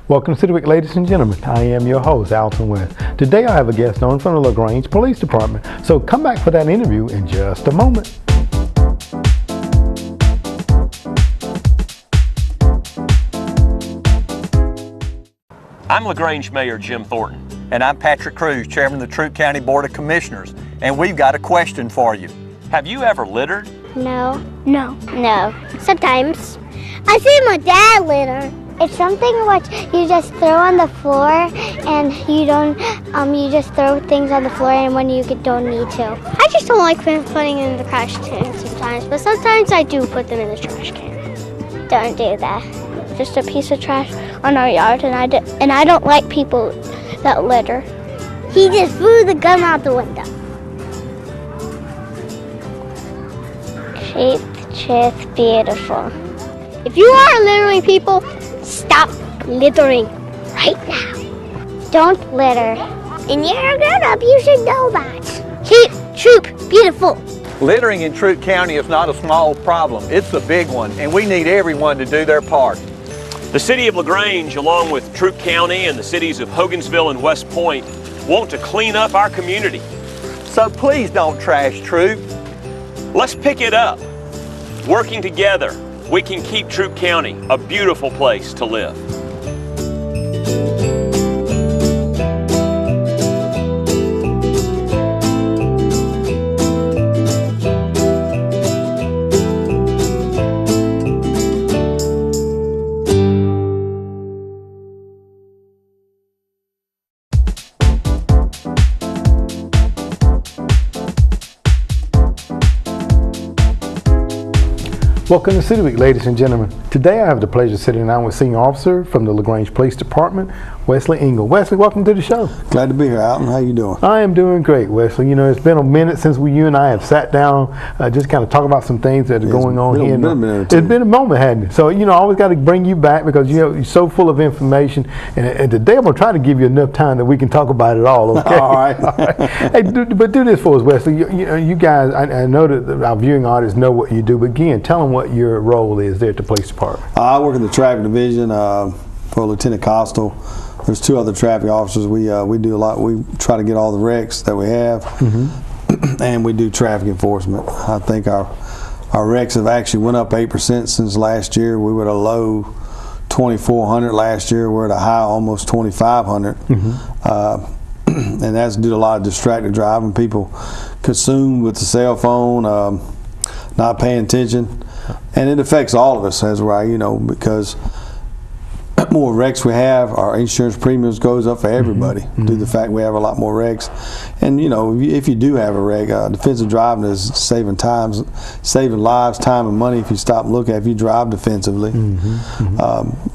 Welcome to City Week, ladies and gentlemen. I am your host, Alton West. Today I have a guest on from the LaGrange Police Department, so come back for that interview in just a moment. I'm LaGrange Mayor Jim Thornton. And I'm Patrick Cruz, Chairman of the Troup County Board of Commissioners, and we've got a question for you. Have you ever littered? No. Sometimes. I see my dad litter. It's something what you just throw on the floor, and you don't. You just throw things on the floor, and when you don't need to. I just don't like putting in the trash can sometimes, but sometimes I do put them in the trash can. Don't do that. Just a piece of trash on our yard, and I don't like people that litter. He just threw the gun out the window. Cheap, beautiful. If you are littering people, stop littering right now. Don't litter. And you're a grown-up, you should know that. Cheap, troop, beautiful. Littering in Troup County is not a small problem. It's a big one, and we need everyone to do their part. The City of LaGrange, along with Troup County and the cities of Hogansville and West Point, want to clean up our community. So please don't trash Troup. Let's pick it up. Working together, we can keep Troup County a beautiful place to live. Welcome to City Week, ladies and gentlemen. Today I have the pleasure of sitting down with Senior Officer from the LaGrange Police Department, Wesley Engel. Wesley, welcome to the show. Glad to be here, Alton. How you doing? I am doing great, Wesley. You know, it's been a minute since you and I have sat down, just kind of talk about some things that are going on here. It's been a moment, hasn't it? So, you know, I always got to bring you back because, you know, you're so full of information. And today I'm going to try to give you enough time that we can talk about it all, okay? All right. All right. Hey, but do this for us, Wesley. You guys, I know that our viewing audience know what you do, but again, tell them what your role is there at the police department. I work in the traffic division for Lieutenant Costal. There's two other traffic officers. We do a lot. We try to get all the wrecks that we have, and we do traffic enforcement. I think our wrecks have actually went up 8% since last year. We were at a low 2,400 last year. We're at a high almost 2,500, and that's due to a lot of distracted driving. People consumed with the cell phone, not paying attention. And it affects all of us as well, you know, because the more wrecks we have, our insurance premiums goes up for everybody due to the fact we have a lot more wrecks. And, you know, if you do have a wreck, defensive driving is saving lives, time, and money if you stop and look at it. If you drive defensively,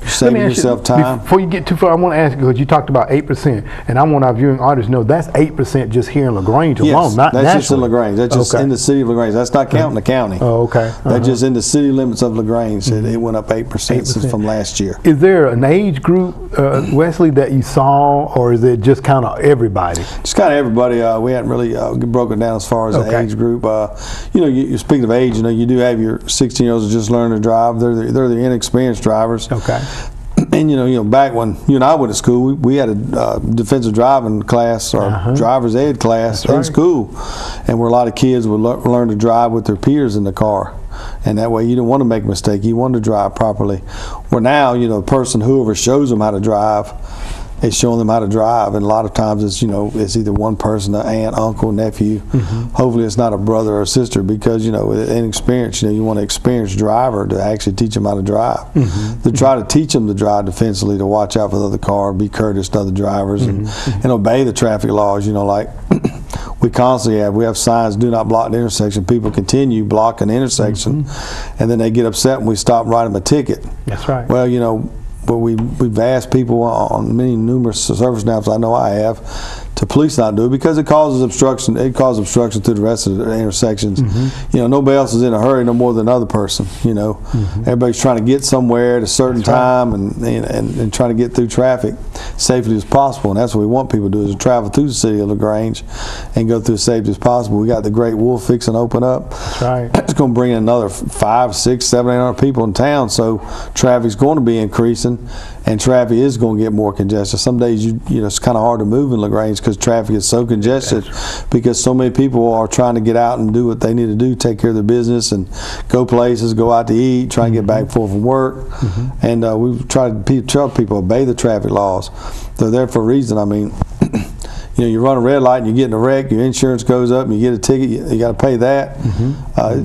saving yourself time. Before you get too far, I want to ask you, because you talked about 8%, and I want our viewing audience to know that's 8% just here in LaGrange alone, not that's nationally. just in LaGrange. That's just in the city of LaGrange. That's not counting the county. Oh, okay. That's just in the city limits of LaGrange. It went up 8% since from last year. Is there an age group, Wesley, that you saw, or is it just kind of everybody? Just kind of everybody. We hadn't really broken down as far as the age group. You know, you speaking of age, you know, you do have your 16-year-olds that just learning to drive. They're the inexperienced drivers. Okay. And you know, back when you and I went to school, we had a defensive driving class or driver's ed class in school, and where a lot of kids would learn to drive with their peers in the car. And that way you don't want to make a mistake. You want to drive properly. Where now, you know, the person, whoever shows them how to drive, is showing them how to drive. And a lot of times it's, you know, it's either one person, an aunt, uncle, nephew. Hopefully it's not a brother or sister, because, you know, with inexperience, you know, you want an experienced driver to actually teach them how to drive. To try to teach them to drive defensively, to watch out for the other car, be courteous to other drivers, and obey the traffic laws, you know, like we constantly have signs, do not block the intersection. People continue blocking the intersection, and then they get upset when we stop and write them a ticket. That's right. Well, you know, but we've asked people on numerous service snaps, I know I have, to police not do it because it causes obstruction. It causes obstruction through the rest of the intersections. You know, nobody else is in a hurry no more than another person. You know, everybody's trying to get somewhere at a certain time and trying to get through traffic safely as possible. And that's what we want people to do, is to travel through the city of LaGrange and go through as safely as possible. We got the Great Wolf fixing to open up. That's right. It's going to bring in another 500, 600, 700, 800 people in town, so traffic's going to be increasing. and traffic is going to get more congested. Some days it's kind of hard to move in LaGrange because traffic is so congested, because so many people are trying to get out and do what they need to do, take care of their business and go places, go out to eat, try and get back and forth from work. And we try to tell people obey the traffic laws. They're there for a reason. I mean, you run a red light and you get in a wreck, your insurance goes up and you get a ticket, you got to pay that.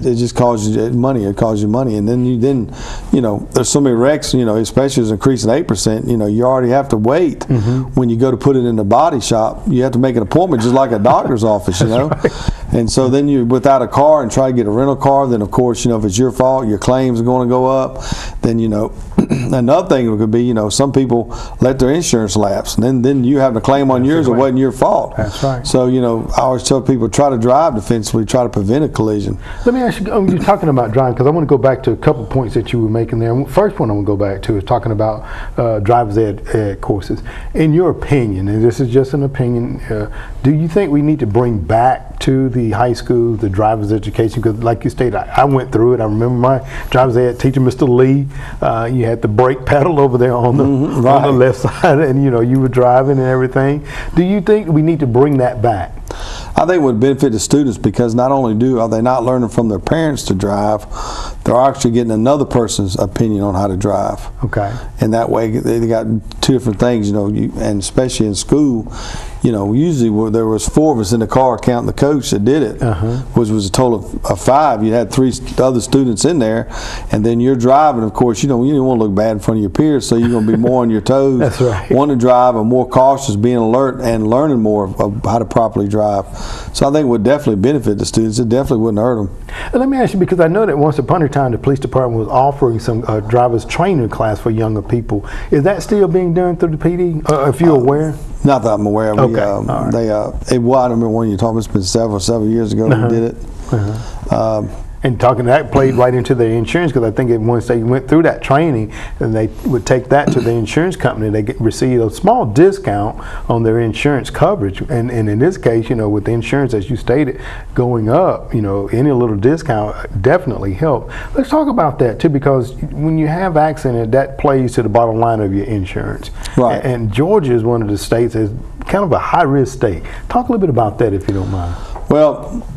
It just costs you money. It costs you money. And then there's so many wrecks, especially as increasing 8%, you already have to wait. When you go to put it in the body shop, you have to make an appointment just like a doctor's office, Right. And so then you're without a car and try to get a rental car, then of course, if it's your fault, your claims are going to go up. Then, another thing could be, some people let their insurance lapse, and then you have to claim on yours, it wasn't your fault. That's right. So, I always tell people, try to drive defensively, try to prevent a collision. Let me ask you, you're talking about driving, because I want to go back to a couple points that you were making there. First one I want to go back to is talking about driver's ed courses. In your opinion, and this is just an opinion, do you think we need to bring back to the high school the driver's education? Because like you stated, I went through it. I remember my driver's ed teacher, Mr. Lee, you had the brake pedal over there on the on the left side, and you were driving and everything. Do you think we need to bring that back? I think it would benefit the students, because not only are they not learning from their parents to drive, they're actually getting another person's opinion on how to drive. Okay. And that way they got two different things, and especially in school, usually there was 4 of us in the car counting the coach that did it, which was a total of 5. You had 3 other students in there, and then you're driving. Of course, you don't want to look bad in front of your peers, so you're going to be more on your toes. That's right. Want to drive, and more cautious, being alert, and learning more of how to properly drive. So I think it would definitely benefit the students. It definitely wouldn't hurt them. And let me ask you, because I know that once upon a time the police department was offering some driver's training class for younger people. Is that still being done through the PD, if you're aware? Not that I'm aware of. Okay. I remember when you talking, it's been several years ago we did it. And that played right into their insurance, because I think once they went through that training, and they would take that to the insurance company, they receive a small discount on their insurance coverage. And in this case, with the insurance, as you stated, going up, any little discount definitely helped. Let's talk about that too, because when you have accident, that plays to the bottom line of your insurance. Right. And Georgia is one of the states that's kind of a high-risk state. Talk a little bit about that, if you don't mind. Well,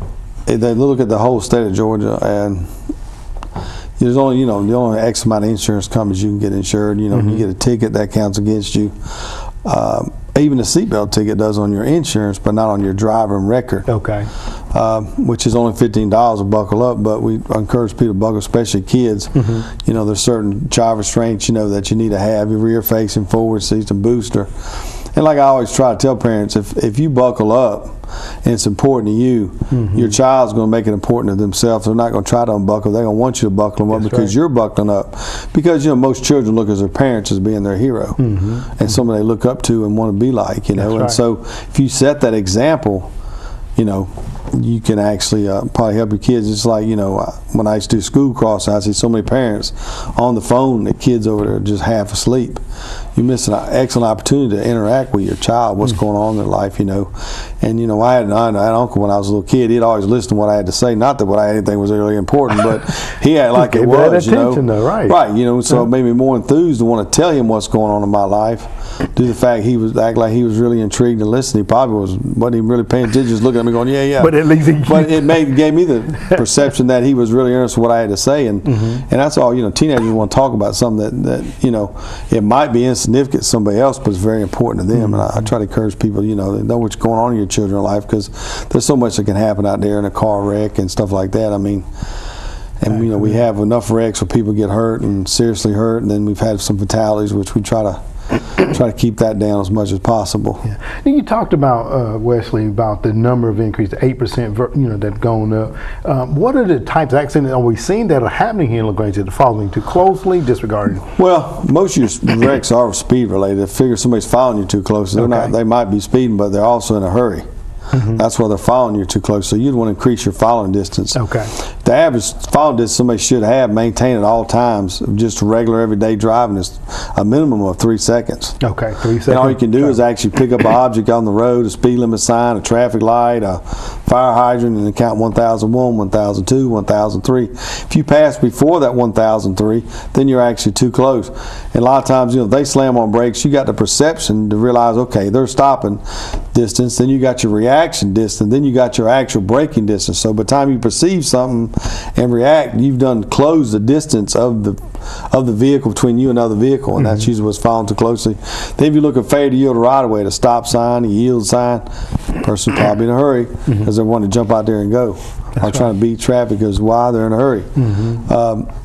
they look at the whole state of Georgia, and there's only the only X amount of insurance companies you can get insured. You get a ticket, that counts against you. Even a seatbelt ticket does on your insurance, but not on your driving record. Okay. Which is only $15 to buckle up, but we encourage people to buckle, especially kids. There's certain child restraints that you need to have: your rear facing, forward seats, and booster. And like I always try to tell parents, if you buckle up and it's important to you, your child's going to make it important to themselves. They're not going to try to unbuckle. They're going to want you to buckle them up because you're buckling up. Because most children look at their parents as being their hero and someone they look up to and want to be like. And so if you set that example, you can actually probably help your kids. It's like, when I used to do school crossing, I see so many parents on the phone, the kids over there just half asleep. You miss an excellent opportunity to interact with your child, what's going on in their life, And, I had an uncle when I was a little kid. He'd always listen to what I had to say. Not that what I had anything was really important, but he had like it was, though, right? Right, so it made me more enthused to want to tell him what's going on in my life. Due to the fact he was act like he was really intrigued to listen. He probably wasn't even really paying attention, just looking at me going, yeah. But at least it gave me the perception that he was really interested in what I had to say, and that's all. Teenagers want to talk about something that it might be insignificant to somebody else, but it's very important to them. And I try to encourage people, they know what's going on in your children's life, because there's so much that can happen out there in a car wreck and stuff like that. I mean, and we have enough wrecks where people get hurt and seriously hurt, and then we've had some fatalities, which we try to keep that down as much as possible. Yeah. You talked about, Wesley, about the number of increase, the 8%, that's gone up. What are the types of accidents are we seeing that are happening here in LaGrange that are following too closely, disregarding? Well, most of your wrecks are speed related. I figure somebody's following you too close. They might be speeding, but they're also in a hurry. That's where they're following you too close. So you'd want to increase your following distance. Okay. The average following distance somebody should have maintained at all times, just regular everyday driving, is a minimum of 3 seconds. Okay, 3 seconds. And all you can do is actually pick up an object on the road, a speed limit sign, a traffic light, a fire hydrant, and then count 1001, 1002, 1003. If you pass before that 1003, then you're actually too close. And a lot of times, if they slam on brakes, you got the perception to realize, okay, they're stopping distance, then you got your reaction distance, then you got your actual braking distance. So by the time you perceive something and react, you've done closed the distance of the vehicle between you and another vehicle, and that's usually what's following too closely. Then if you look at failure to yield right away, the stop sign, the yield sign, person's probably in a hurry because they want to jump out there and go. Or trying to beat traffic because why? They're in a hurry.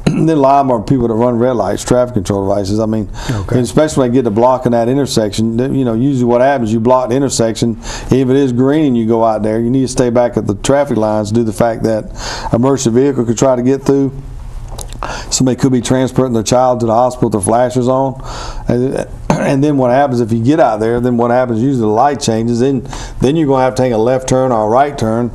Then a lot of them are people that run red lights, traffic control devices. I mean, and especially when they get to blocking that intersection, usually what happens, you block the intersection. If it is green and you go out there, you need to stay back at the traffic lines due to the fact that a emergency vehicle could try to get through. Somebody could be transporting their child to the hospital with their flashers on. And then what happens if you get out there, then what happens, usually the light changes, then you're going to have to take a left turn or a right turn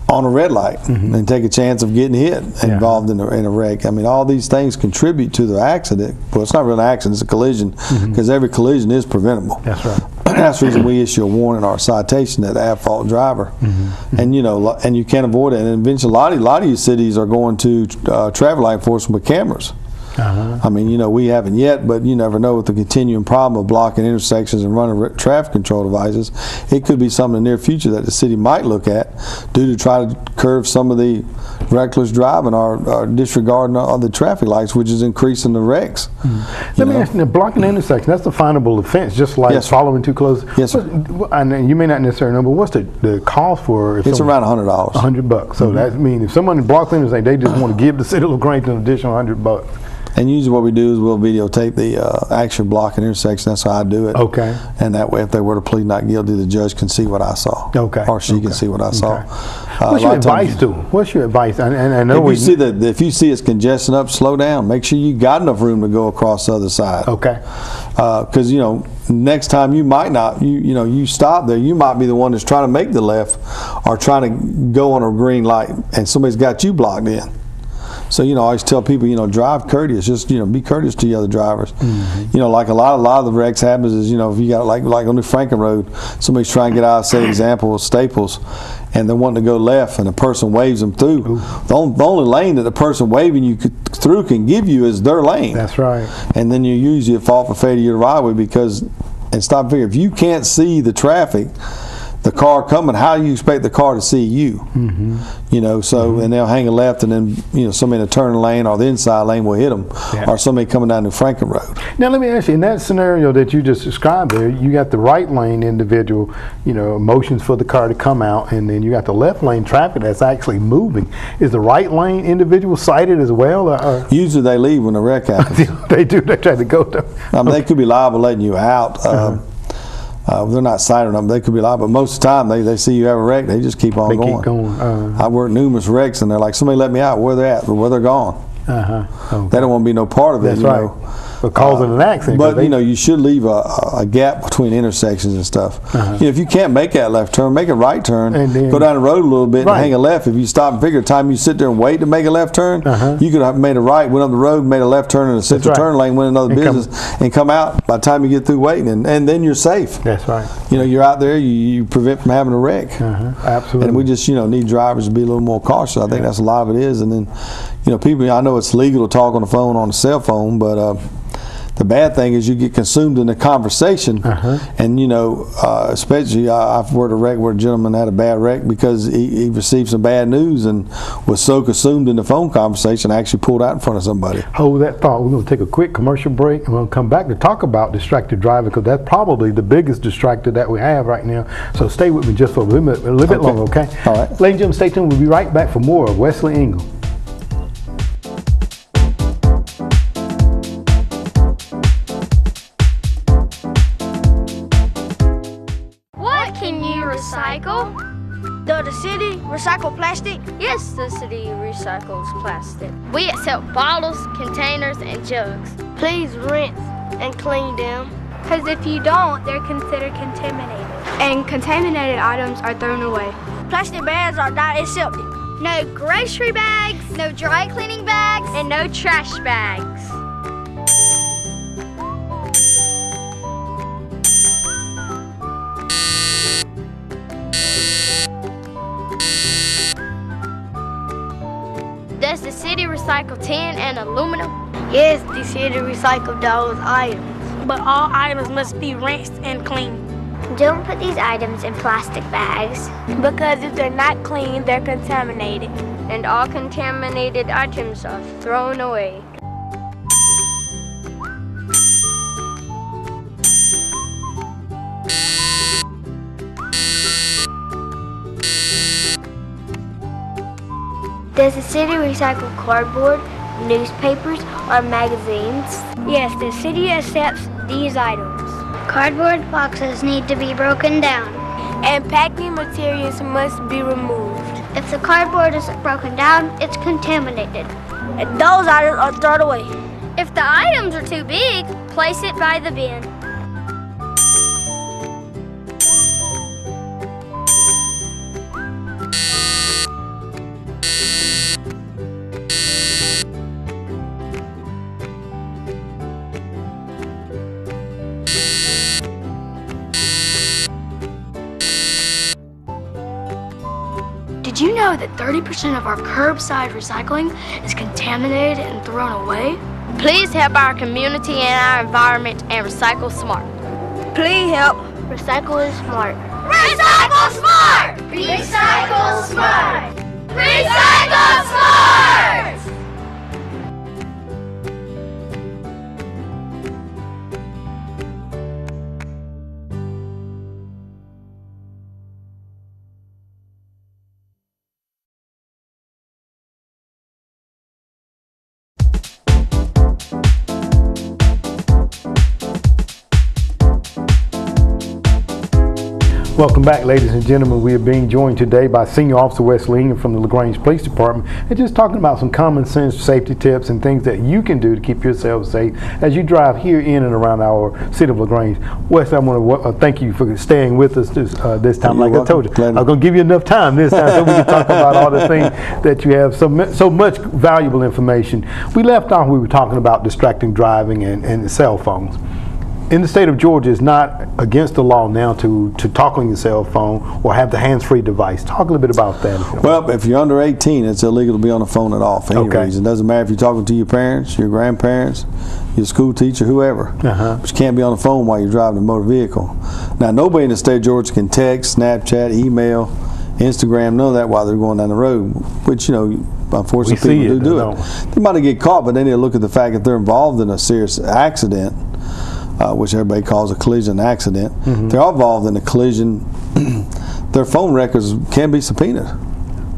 on a red light and take a chance of getting hit involved in a wreck. I mean, all these things contribute to the accident. Well, it's not really an accident, it's a collision, because every collision is preventable. That's right. That's the reason we issue a warning or a citation at the at-fault driver. And and you can't avoid it. And eventually, a lot of these cities are going to traffic light enforcement with cameras. I mean, we haven't yet, but you never know with the continuing problem of blocking intersections and running traffic control devices. It could be something in the near future that the city might look at due to try to curb some of the reckless driving or disregarding of the traffic lights, which is increasing the wrecks. Let me ask you, blocking the intersection, that's a finable offense, just like following too close. Yes, sir. And you may not necessarily know, but what's the cost for it? It's around $100. $100. So that means if someone blocks the intersection, they just want to give the city of LaGrange an additional $100. And usually what we do is we'll videotape the actual blocking intersection. That's how I do it. Okay. And that way, if they were to plead not guilty, the judge can see what I saw. Okay. Or she can see what I saw. What's your advice to them? What's your advice? And I know if you see it's congesting up, slow down. Make sure you got enough room to go across the other side. Okay. Because next time you might not. You stop there. You might be the one that's trying to make the left or trying to go on a green light, and somebody's got you blocked in. So I always tell people, drive courteous. Just be courteous to the other drivers. Like a lot of the wrecks happens is if you got like on the Franklin Road, somebody's trying to get out, say example of Staples, and they're wanting to go left, and the person waves them through. The only lane that the person waving you through can give you is their lane. That's right. And then you usually fall for failure to the right way because, and stop figure, if you can't see the traffic, the car coming, how do you expect the car to see you? And they'll hang a left, and then somebody in the turning lane or the inside lane will hit them, or somebody coming down the Franklin Road. Now let me ask you, in that scenario that you just described there, you got the right lane individual, motions for the car to come out, and then you got the left lane traffic that's actually moving. Is the right lane individual sighted as well? Or? Usually they leave when the wreck happens. They do. They try to go there. They could be liable letting you out. They're not sighted on them. They could be liable, but most of the time they see you have a wreck, they just keep on going. Keep going. I worked numerous wrecks, and they're like, somebody let me out. Where they're at? Where they're gone. Okay. They don't want to be no part of it. That's right. For causing an accident. But you should leave a gap between intersections and stuff. If you can't make that left turn, make a right turn. And then, go down the road a little bit and hang a left. If you stop and figure the time you sit there and wait to make a left turn, you could have made a right, went up the road, made a left turn in a central turn lane, went another business, and come out by the time you get through waiting, and then you're safe. That's right. You're out there, you prevent from having a wreck. Absolutely. And we just need drivers to be a little more cautious. I think that's a lot of it is. And then people, I know it's legal to talk on the phone on a cell phone, but the bad thing is you get consumed in the conversation, and especially I've worked a wreck where a gentleman had a bad wreck because he received some bad news and was so consumed in the phone conversation, actually pulled out in front of somebody. Hold that thought. We're going to take a quick commercial break, and we'll come back to talk about distracted driving, because that's probably the biggest distracted that we have right now. So stay with me just for a little bit longer, okay? All right. Ladies and gentlemen, stay tuned. We'll be right back for more of Wesley Ingle. Does the city recycle plastic? Yes, the city recycles plastic. We accept bottles, containers, and jugs. Please rinse and clean them. Because if you don't, they're considered contaminated. And contaminated items are thrown away. Plastic bags are not accepted. No grocery bags, no dry cleaning bags, and no trash bags. Does the city recycle tin and aluminum? Yes, the city recycles those items. But all items must be rinsed and cleaned. Don't put these items in plastic bags. Because if they're not clean, they're contaminated. And all contaminated items are thrown away. Does the city recycle cardboard, newspapers, or magazines? Yes, the city accepts these items. Cardboard boxes need to be broken down. And packing materials must be removed. If the cardboard isn't broken down, it's contaminated. And those items are thrown away. If the items are too big, place it by the bin. Did you know that 30% of our curbside recycling is contaminated and thrown away? Please help our community and our environment and recycle smart. Please help. Recycle is smart. Recycle smart! Recycle smart! Recycle smart! Welcome back, ladies and gentlemen. We are being joined today by Senior Officer Wes Lingham from the LaGrange Police Department, and just talking about some common sense safety tips and things that you can do to keep yourself safe as you drive here in and around our City of LaGrange. Wes, I want to thank you for staying with us this time. Like I told you, I'm going to give you enough time this time so we can talk about all the things that you have, so much valuable information. We left off, we were talking about distracting driving and cell phones. In the state of Georgia, it's not against the law now to talk on your cell phone or have the hands-free device. Talk a little bit about that. Well, if you're under 18, it's illegal to be on the phone at all for any reason. It doesn't matter if you're talking to your parents, your grandparents, your school teacher, whoever. But you can't be on the phone while you're driving a motor vehicle. Now, nobody in the state of Georgia can text, Snapchat, email, Instagram, none of that while they're going down the road, which, you know, unfortunately people do it. They might get caught, but they need to look at the fact that they're involved in a serious accident, which everybody calls a collision accident. They're all involved in a collision. Their phone records can be subpoenaed.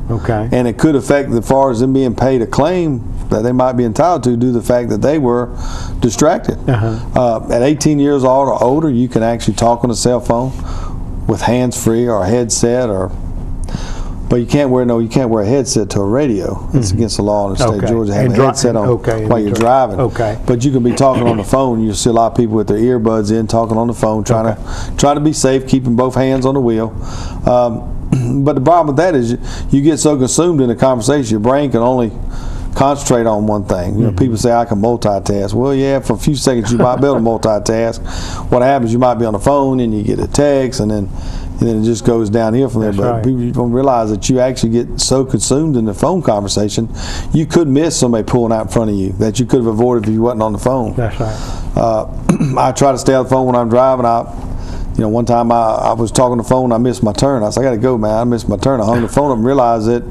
And it could affect, as far as them being paid a claim that they might be entitled to due to the fact that they were distracted. At 18 years old or older, you can actually talk on a cell phone with hands-free or a headset, but you can't wear a headset to a radio. It's against the law in the state of Georgia to have a headset on while you're driving. But you can be talking on the phone. You see a lot of people with their earbuds in, talking on the phone, trying to be safe, keeping both hands on the wheel. But the problem with that is you get so consumed in the conversation, your brain can only concentrate on one thing. You know, people say I can multitask. Well, yeah, for a few seconds you might be able to multitask. What happens? You might be on the phone and you get a text, and then it just goes downhill from there. But people don't realize that you actually get so consumed in the phone conversation, you could miss somebody pulling out in front of you that you could have avoided if you wasn't on the phone. I try to stay on the phone when I'm driving. One time I was talking on the phone, I missed my turn. I said, I got to go, man. I missed my turn. I hung the phone up and realized that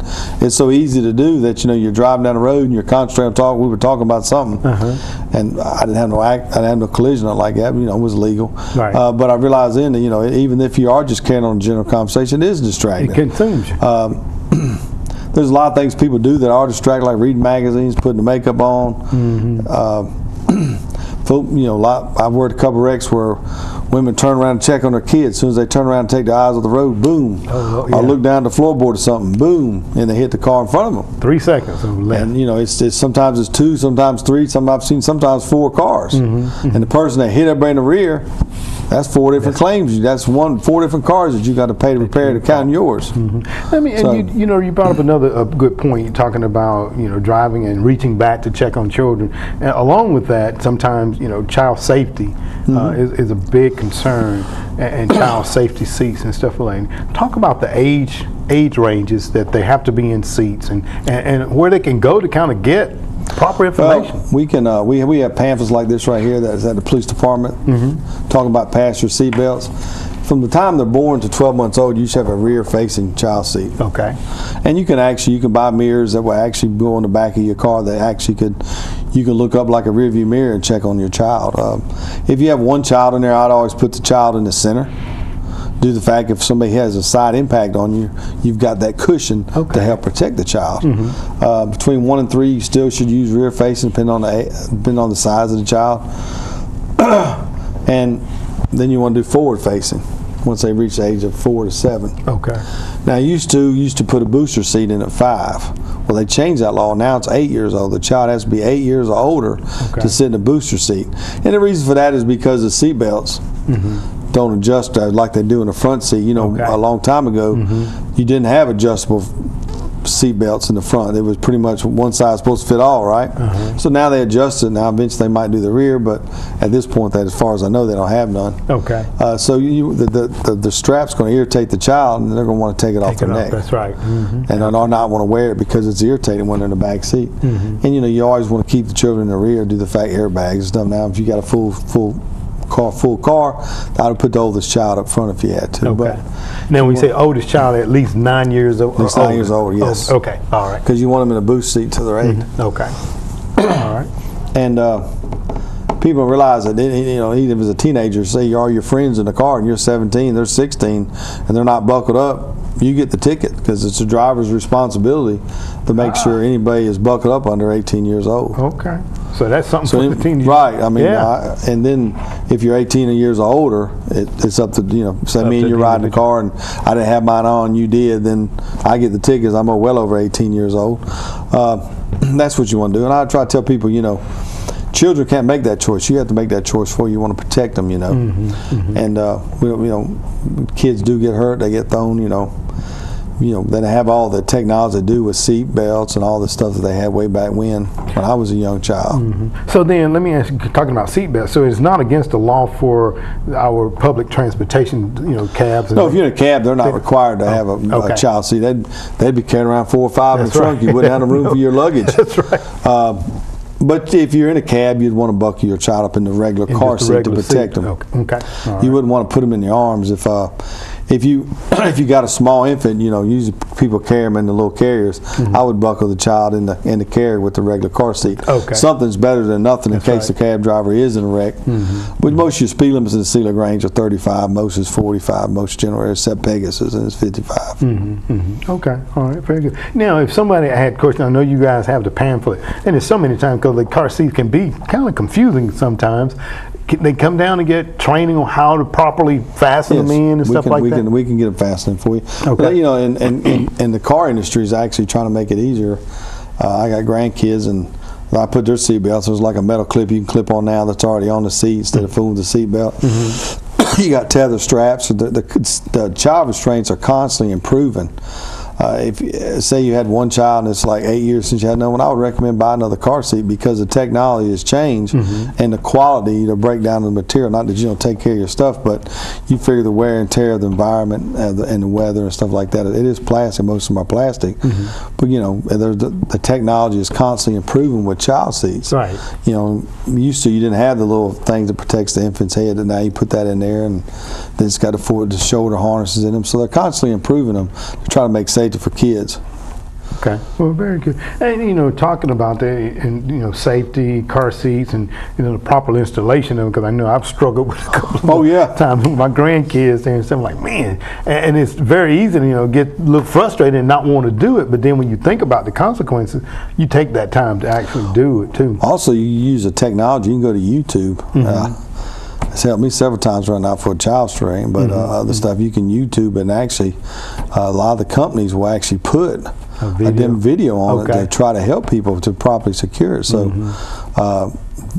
it's so easy to do that, you're driving down the road and you're concentrating on talking. We were talking about something, and I didn't have no collision like that. It was legal. But I realized then that, even if you are just carrying on a general conversation, it is distracting. It consumes you. There's a lot of things people do that are distracting, like reading magazines, putting the makeup on. I've worked a couple wrecks where women turn around and check on their kids. As soon as they turn around and take their eyes off the road, boom. Or look down the floorboard or something, boom, and they hit the car in front of them. 3 seconds. And it's sometimes it's 2, sometimes 3, sometimes 4 cars. And the person that hit everybody in the rear That's 4 different claims. That's 4 different cars that you got to pay to repair to count yours. I mean, so, and you know, you brought up a good point. You're talking about, you know, driving and reaching back to check on children. And along with that, sometimes, you know, child safety is a big concern, and child safety seats and stuff like that. Talk about the age ranges that they have to be in seats, and where they can go to kind of get proper information. We can we have pamphlets like this right here that's at the police department talking about passenger seat belts. From the time they're born to 12 months old, you should have a rear-facing child seat. Okay. And you can buy mirrors that will actually go on the back of your car that actually you can look up like a rearview mirror and check on your child. If you have one child in there, I'd always put the child in the center. Due to the fact if somebody has a side impact on you, you've got that cushion to help protect the child. Between 1 and 3, you still should use rear facing, depending on the size of the child. And then you want to do forward facing once they reach the age of 4 to 7. Okay. Now, used to put a booster seat in at 5. Well, they changed that law. Now it's 8 years old. The child has to be 8 years or older to sit in a booster seat. And the reason for that is because the seat belts don't adjust like they do in the front seat. You know, a long time ago, you didn't have adjustable seat belts in the front. It was pretty much one size supposed to fit all, right? So now they adjust it. Now eventually they might do the rear, but at this point, as far as I know, they don't have none. Okay. So the strap's going to irritate the child, and they're going to want to take it off their neck. That's right. And they'll not want to wear it because it's irritating when they're in the back seat. And you know, you always want to keep the children in the rear, do the fact airbags and stuff. Now, if you got a full car, I would put the oldest child up front if you had to. Okay. But now, when you say oldest child, at least 9 years old. At least 9 years old, yes. Oh, okay, all right. Because you want them in a boost seat till they're 8. Okay. All right. And people realize that, you know, even as a teenager, say you are your friends in the car and you're 17, they're 16, and they're not buckled up, you get the ticket because it's the driver's responsibility to make sure anybody is buckled up under 18 years old. Okay. So that's something for the teenagers. Right. I mean, and then if you're 18 years or older, it's up to, you know, say me and you're riding the car and I didn't have mine on, you did, then I get the tickets. I'm well over 18 years old. That's what you want to do. And I try to tell people, you know, children can't make that choice. You have to make that choice for you. You want to protect them, you know. And you know, kids do get hurt. They get thrown, you know. They have all the technology to do with seat belts and all the stuff that they had way back when I was a young child. So then, let me ask you, talking about seat belts, so it's not against the law for our public transportation, you know, cabs? No, if you're in a cab, they're not required to have a child seat. They'd be carrying around 4 or 5 in the trunk. You wouldn't have the room for your luggage. That's right. But if you're in a cab, you'd want to buckle your child up in the regular car seat to protect them. Okay. You wouldn't want to put them in your arms if you got a small infant. You know, usually people carry them in the little carriers. I would buckle the child in the carrier with the regular car seat. Okay. Something's better than nothing in case the cab driver is in a wreck. But most of your speed limits in the City of LaGrange are 35. Most is 45. Most general areas except Pegasus, and it's 55. Okay. All right. Very good. Now, if somebody had a question, I know you guys have the pamphlet, and there's so many times because the car seats can be kind of confusing sometimes. They come down and get training on how to properly fasten them in and stuff like that? We can get them fastened for you. Okay. But, you know, and the car industry is actually trying to make it easier. I got grandkids, and I put their seat belts. There's like a metal clip you can clip on now that's already on the seat instead of fooling with the seat belt. You got tether straps. The child restraints are constantly improving. If say you had one child and it's like 8 years since you had no one, I would recommend buy another car seat because the technology has changed and the quality, the breakdown of the material. Not that you don't take care of your stuff, but you figure the wear and tear of the environment and the weather and stuff like that. It is plastic. Most of them are plastic, but you know, the technology is constantly improving with child seats. Right. You know, used to you didn't have the little thing that protects the infant's head, and now you put that in there, and then it's got the shoulder harnesses in them. So they're constantly improving them to try to make safety for kids. Okay, well, very good. And you know, talking about that, and you know, safety, car seats, and you know, the proper installation of them, because I know I've struggled with a couple of times with my grandkids and stuff. Like, man, and it's very easy to, you know, get a little frustrated and not want to do it. But then when you think about the consequences, you take that time to actually do it too. Also, you use the technology. You can go to YouTube. It's helped me several times run out for a child string, but other stuff you can YouTube, and actually a lot of the companies will actually put a video on it to try to help people to properly secure it. So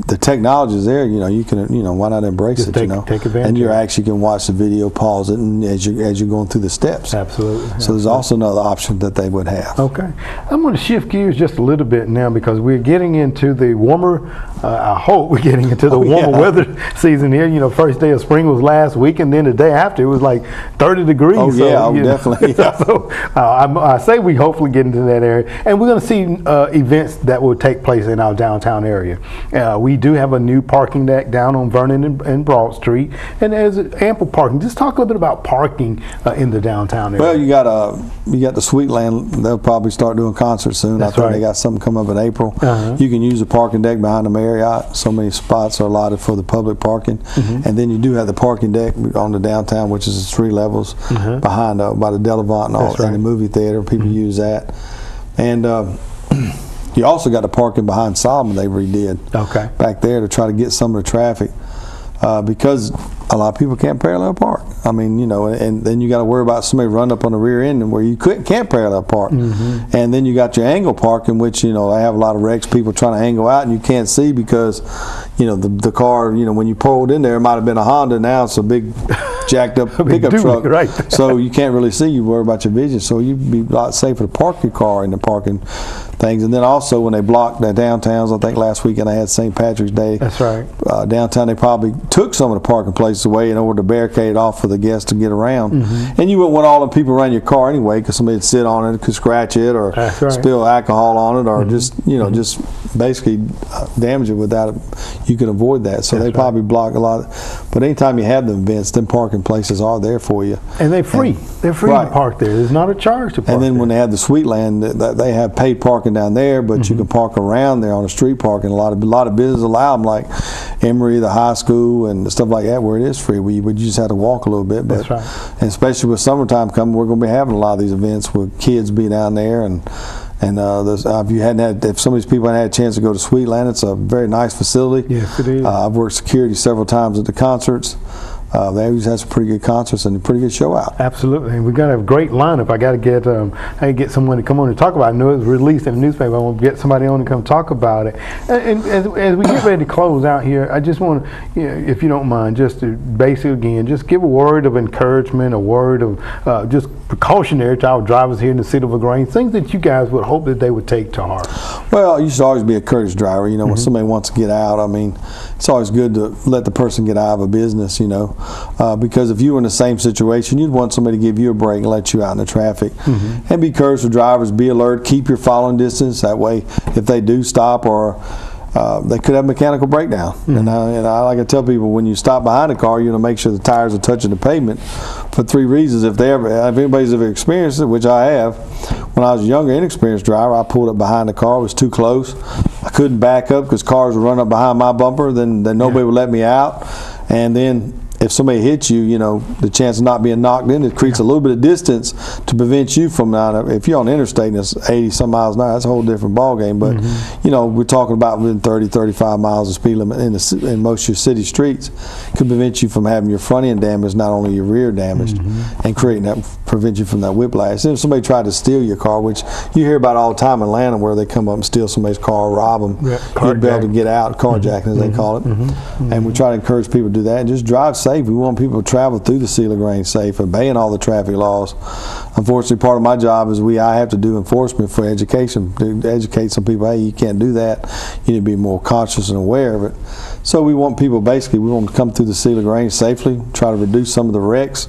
the technology is there. You can, why not embrace just it? Take advantage. And you actually can watch the video, pause it, and as you're going through the steps. Absolutely. So there's also another option that they would have. Okay, I'm going to shift gears just a little bit now because we're getting into the warmer. I hope we're getting into the warmer weather season here. First day of spring was last week, and then the day after it was like 30 degrees. Oh yeah, definitely. Yeah. So I say we hopefully get into that area, and we're going to see events that will take place in our downtown area. We do have a new parking deck down on Vernon and Broad Street, and there's ample parking. Just talk a little bit about parking in the downtown area. Well, you got the Sweetland. They'll probably start doing concerts soon. That's I think right. they got something coming up in April. You can use the parking deck behind the Marriott. So many spots are allotted for the public parking, and then you do have the parking deck on the downtown, which is 3 levels behind by the Delavant and all, and the movie theater. People use that, and you also got the parking behind Solomon they redid back there to try to get some of the traffic because a lot of people can't parallel park. I mean, and then you got to worry about somebody running up on the rear end and where you can't parallel park. And then you got your angle parking, which they have a lot of wrecks, people trying to angle out and you can't see because the car, when you pulled in there, it might have been a Honda. Now it's a big jacked up pickup truck, right? So you can't really see. You worry about your vision. So you'd be a lot safer to park your car in the parking things. And then also when they blocked the downtowns, I think last weekend I had St. Patrick's Day. That's right. Downtown, they probably took some of the parking places away in order to barricade off for the guests to get around. And you wouldn't want all the people around your car anyway, because somebody would sit on it, could scratch it, or spill alcohol on it, or just just basically damage it without it. You can avoid that. So they probably block a lot. But anytime you have the events, them parking places are there for you. And they're free. They're free to park there. There's not a charge to park. And then there. when they have the Sweetland, they have paid parking down there, but you can park around there on the street parking. A lot of businesses allow them, like Emory, the high school, and stuff like that, where it is free. You just have to walk a little bit. But, and especially with summertime coming, we're going to be having a lot of these events with kids be down there. And if some of these people hadn't had a chance to go to Sweetland, it's a very nice facility. Yes, it is. I've worked security several times at the concerts. They always have some pretty good concerts and a pretty good show out. Absolutely, and we're gonna have a great lineup. I got to get someone to come on and talk about it. I know it was released in the newspaper. I want to get somebody on to come talk about it. And as we get ready to close out here, I just want to, if you don't mind, just to basically again, just give a word of encouragement, a word of just precautionary to our drivers here in the City of LaGrange, things that you guys would hope that they would take to heart. Well, you should always be a courteous driver. When somebody wants to get out, I mean, it's always good to let the person get out of a business, because if you were in the same situation, you'd want somebody to give you a break and let you out in the traffic. And be courteous with drivers, be alert, keep your following distance. That way, if they do stop or they could have a mechanical breakdown. And I like to tell people, when you stop behind a car, you want to make sure the tires are touching the pavement for 3 reasons. If anybody's ever experienced it, which I have, when I was a younger, inexperienced driver, I pulled up behind the car. It was too close. I couldn't back up because cars would run up behind my bumper. Then nobody would let me out. And then if somebody hits you, the chance of not being knocked in, it creates a little bit of distance to prevent you from if you're on the interstate and it's 80 some miles an hour, that's a whole different ball game. But we're talking about within 30, 35 miles of speed limit in most of your city streets could prevent you from having your front end damaged, not only your rear damaged, and prevent you from that whiplash. And if somebody tried to steal your car, which you hear about all the time in Atlanta, where they come up and steal somebody's car, rob them, you'd be able to get out, carjacking as they call it. And we try to encourage people to do that and just drive safe. We want people to travel through the City of LaGrange safe, obeying all the traffic laws. Unfortunately, part of my job is I have to do enforcement for education, to educate some people, hey, you can't do that. You need to be more conscious and aware of it. So we want people, we want them to come through the City of LaGrange safely, try to reduce some of the wrecks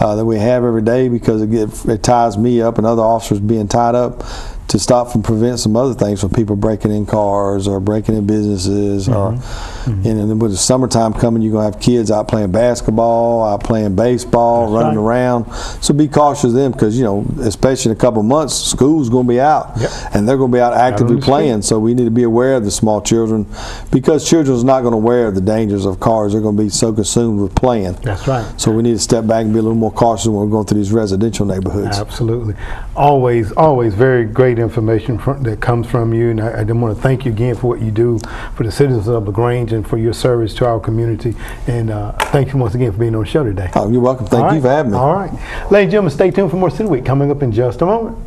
that we have every day, because it ties me up and other officers being tied up, to stop from prevent some other things from people breaking in cars or breaking in businesses. And with the summertime coming, you're going to have kids out playing basketball, out playing baseball, running around. So be cautious of them, because, especially in a couple of months, school's going to be out. And they're going to be out actively playing. So we need to be aware of the small children, because children's not going to aware of the dangers of cars. They're going to be so consumed with playing. That's right. So we need to step back and be a little more cautious when we're going through these residential neighborhoods. Absolutely. Always very great information that comes from you, and I want to thank you again for what you do for the citizens of LaGrange and for your service to our community. And thank you once again for being on the show today. Oh, you're welcome. Thank you for having me. All right. Ladies and gentlemen, stay tuned for more City Week coming up in just a moment.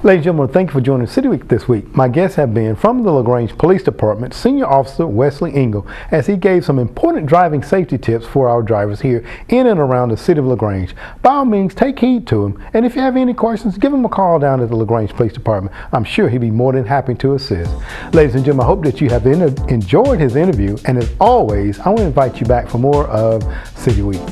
Ladies and gentlemen, thank you for joining City Week this week. My guests have been from the LaGrange Police Department, Senior Officer Wesley Engel, as he gave some important driving safety tips for our drivers here in and around the City of LaGrange. By all means, take heed to him, and if you have any questions, give him a call down at the LaGrange Police Department. I'm sure he'd be more than happy to assist. Ladies and gentlemen, I hope that you have enjoyed his interview, and as always, I want to invite you back for more of City Week.